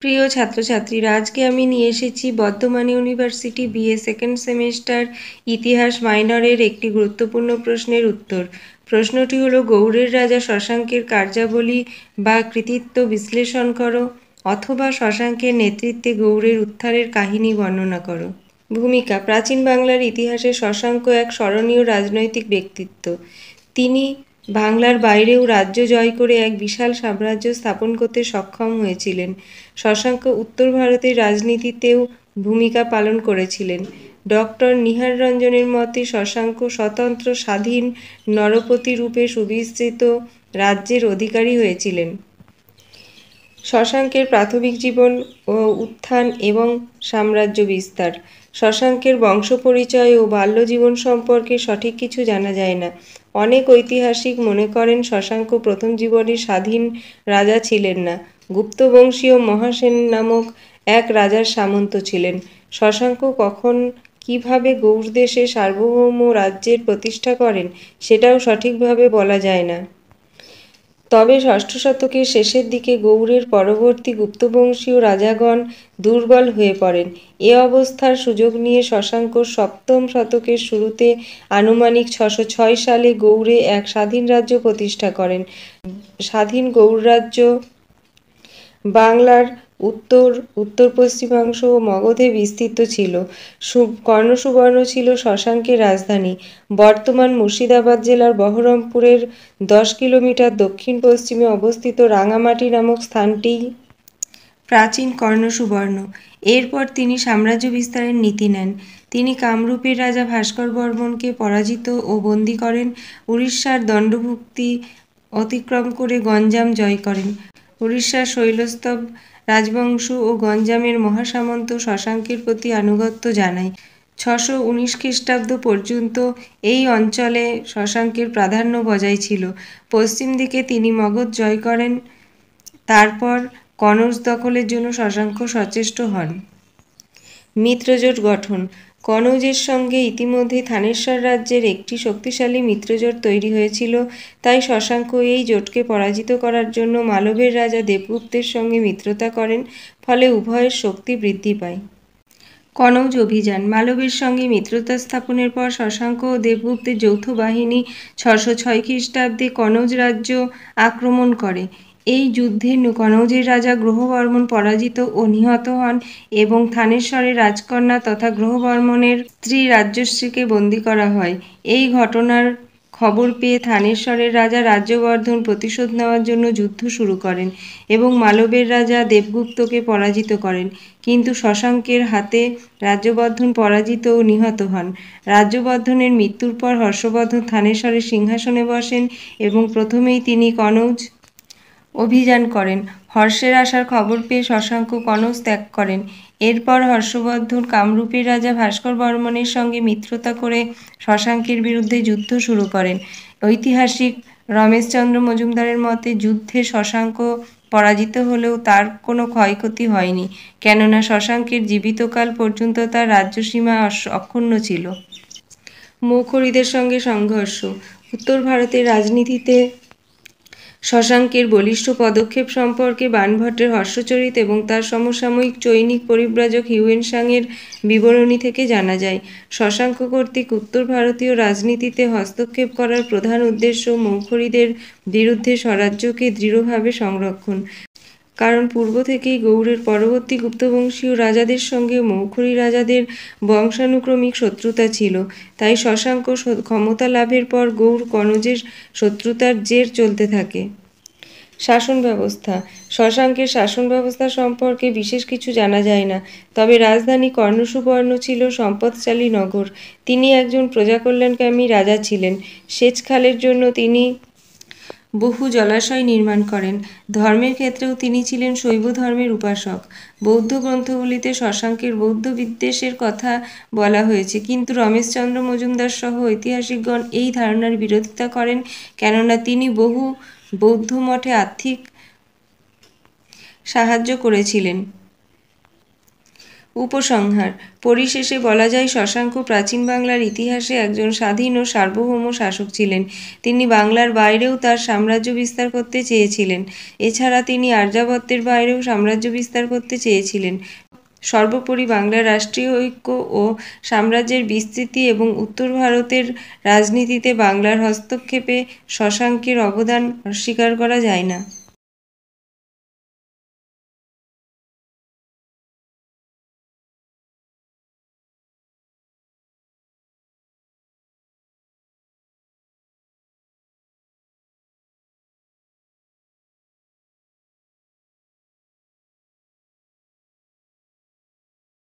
প্রিয় ছাত্রছাত্রীরা, আজকে আমি নিয়ে এসেছি Bardhaman university BA second semester ইতিহাস মাইনরের একটি গুরুত্বপূর্ণ প্রশ্নের উত্তর। প্রশ্নটি হলো, গৌড়ের রাজা শশাঙ্কের কার্যাবলী বা কৃতিত্ব বিশ্লেষণ করো, অথবা শশাঙ্কের নেতৃত্বে গৌড়ের উত্থানের কাহিনী বর্ণনা করো। ভূমিকা: প্রাচীন বাংলার ইতিহাসে শশাঙ্ক এক স্মরণীয় রাজনৈতিক ব্যক্তিত্ব। তিনি বাংলার বাইরেও রাজ্য জয় করে এক বিশাল সাম্রাজ্য স্থাপন করতে সক্ষম হয়েছিলেন। শশাঙ্ক উত্তর ভারতের রাজনীতিতেও ভূমিকা পালন করেছিলেন। ডক্টর নিহার রঞ্জনের মতে শশাঙ্ক স্বতন্ত্র স্বাধীন নরপতি রূপে সুবিস্তৃত রাজ্যের অধিকারী হয়েছিলেন। শশাঙ্কের প্রাথমিক জীবন ও উত্থান এবং সাম্রাজ্য বিস্তার। শশাঙ্কের বংশপরিচয় ও বাল্যজীবন সম্পর্কে সঠিক কিছু জানা যায় না। অনেক ঐতিহাসিক মনে করেন শশাঙ্ক প্রথম জীবনে স্বাধীন রাজা ছিলেন না, গুপ্তবংশীয় মহাসেন নামক এক রাজার সামন্ত ছিলেন। শশাঙ্ক কখন কিভাবে গৌড় দেশে সার্বভৌম রাজ্যের প্রতিষ্ঠা করেন সেটাও সঠিকভাবে বলা যায় না। তবে ষষ্ঠ শতকের শেষের দিকে গৌড়ের পরবর্তী গুপ্তবংশীয় রাজাগণ দুর্বল হয়ে পড়েন। এ অবস্থার সুযোগ নিয়ে শশাঙ্ক সপ্তম শতকের শুরুতে আনুমানিক 606 সালে গৌড়ে এক স্বাধীন রাজ্য প্রতিষ্ঠা করেন। স্বাধীন গৌড় রাজ্য বাংলার উত্তর পশ্চিমাংশ ও মগধে বিস্তৃত ছিল। কর্ণসুবর্ণ ছিল শশাঙ্কের রাজধানী। বর্তমান মুর্শিদাবাদ জেলার বহরমপুরের 10 কিলোমিটার দক্ষিণ পশ্চিমে অবস্থিত রাঙামাটি নামক স্থানটি প্রাচীন কর্ণসুবর্ণ। এরপর তিনি সাম্রাজ্য বিস্তারের নীতি নেন। তিনি কামরূপের রাজা ভাস্কর বর্মণকে পরাজিত ও বন্দী করেন। উড়িষ্যার দণ্ডভুক্তি অতিক্রম করে গঞ্জাম জয় করেন। উড়িষ্যার শৈলস্তব রাজবংশ ও গঞ্জামের মহাসামন্ত শশাঙ্কের প্রতি আনুগত্য জানায়। 619 খ্রিস্টাব্দ পর্যন্ত এই অঞ্চলে শশাঙ্কের প্রাধান্য বজায় ছিল। পশ্চিম দিকে তিনি মগধ জয় করেন। তারপর কনৌজ দখলের জন্য শশাঙ্ক সচেষ্ট হন। মিত্রজোট গঠন: কনৌজের সঙ্গে ইতিমধ্যে থানেশ্বর রাজ্যের একটি শক্তিশালী মিত্রজোট তৈরি হয়েছিল। তাই শশাঙ্ক এই জোটকে পরাজিত করার জন্য মালবের রাজা দেবগুপ্তের সঙ্গে মিত্রতা করেন। ফলে উভয়ের শক্তি বৃদ্ধি পায়। কনৌজ অভিযান: মালবের সঙ্গে মিত্রতা স্থাপনের পর শশাঙ্ক ও দেবগুপ্তের যৌথ বাহিনী 606 খ্রিস্টাব্দে কনৌজ রাজ্য আক্রমণ করে। এই যুদ্ধে কনৌজের রাজা গ্রহবর্মণ পরাজিত ও নিহত হন এবং থানেশ্বরের রাজকন্যা তথা গ্রহবর্মণের স্ত্রী রাজ্যশ্রীকে বন্দী করা হয়। এই ঘটনার খবর পেয়ে থানেশ্বরের রাজা রাজ্যবর্ধন প্রতিশোধ নেওয়ার জন্য যুদ্ধ শুরু করেন এবং মালবের রাজা দেবগুপ্তকে পরাজিত করেন। কিন্তু শশাঙ্কের হাতে রাজ্যবর্ধন পরাজিত ও নিহত হন। রাজ্যবর্ধনের মৃত্যুর পর হর্ষবর্ধন থানেশ্বরের সিংহাসনে বসেন এবং প্রথমেই তিনি কনৌজ অভিযান করেন। হর্ষের আসার খবর পেয়ে শশাঙ্ক কনৌজ ত্যাগ করেন। এরপর হর্ষবর্ধন কামরূপের রাজা ভাস্কর বর্মণের সঙ্গে মিত্রতা করে শশাঙ্কের বিরুদ্ধে যুদ্ধ শুরু করেন। ঐতিহাসিক রমেশচন্দ্র মজুমদারের মতে যুদ্ধে শশাঙ্ক পরাজিত হলেও তার কোনো ক্ষয়ক্ষতি হয়নি, কেননা শশাঙ্কের জীবিতকাল পর্যন্ত তার রাজ্যসীমা অক্ষুণ্ণ ছিল। মৌখরীদের সঙ্গে সংঘর্ষ: উত্তর ভারতের রাজনীতিতে শশাঙ্কের বলিষ্ঠ পদক্ষেপ সম্পর্কে বাণভট্টের হর্ষচরিত এবং তার সমসাময়িক চৈনিক পরিব্রাজক হিউয়েন-সাংয়ের বিবরণী থেকে জানা যায়। শশাঙ্ক কর্তৃক উত্তর ভারতীয় রাজনীতিতে হস্তক্ষেপ করার প্রধান উদ্দেশ্য মৌখরীদের বিরুদ্ধে স্বরাজ্যকে দৃঢ়ভাবে সংরক্ষণ। কারণ পূর্ব থেকেই গৌড়ের পরবর্তী গুপ্তবংশীয় রাজাদের সঙ্গে মৌখরী রাজাদের বংশানুক্রমিক শত্রুতা ছিল। তাই শশাঙ্ক ক্ষমতা লাভের পর গৌড় কনৌজের শত্রুতার জের চলতে থাকে। শাসন ব্যবস্থা: শশাঙ্কের শাসন ব্যবস্থা সম্পর্কে বিশেষ কিছু জানা যায় না। তবে রাজধানী কর্ণসুবর্ণ ছিল সম্পদশালী নগর। তিনি একজন প্রজাকল্যাণকামী রাজা ছিলেন। সেচ খালের জন্য তিনি বহু জলাশয় নির্মাণ করেন। ধর্মের ক্ষেত্রেও তিনি ছিলেন শৈব ধর্মের উপাসক। বৌদ্ধ গ্রন্থগুলিতে শশাঙ্কের বৌদ্ধ বিদ্বেষের কথা বলা হয়েছে, কিন্তু রমেশচন্দ্র মজুমদার সহ ঐতিহাসিকগণ এই ধারণার বিরোধিতা করেন, কেননা তিনি বহু বৌদ্ধ মঠে আর্থিক সাহায্য করেছিলেন। উপসংহার। পরিশেষে বলা যায়, শশাঙ্ক প্রাচীন বাংলার ইতিহাসে একজন স্বাধীন ও সার্বভৌম শাসক ছিলেন। তিনি বাংলার বাইরেও তার সাম্রাজ্য বিস্তার করতে চেয়েছিলেন। এছাড়া তিনি আর্যাবর্তের বাইরেও সাম্রাজ্য বিস্তার করতে চেয়েছিলেন। সর্বোপরি বাংলার রাষ্ট্রীয় ঐক্য ও সাম্রাজ্যের বিস্তৃতি এবং উত্তর ভারতের রাজনীতিতে বাংলার হস্তক্ষেপে শশাঙ্কের অবদান অস্বীকার করা যায় না।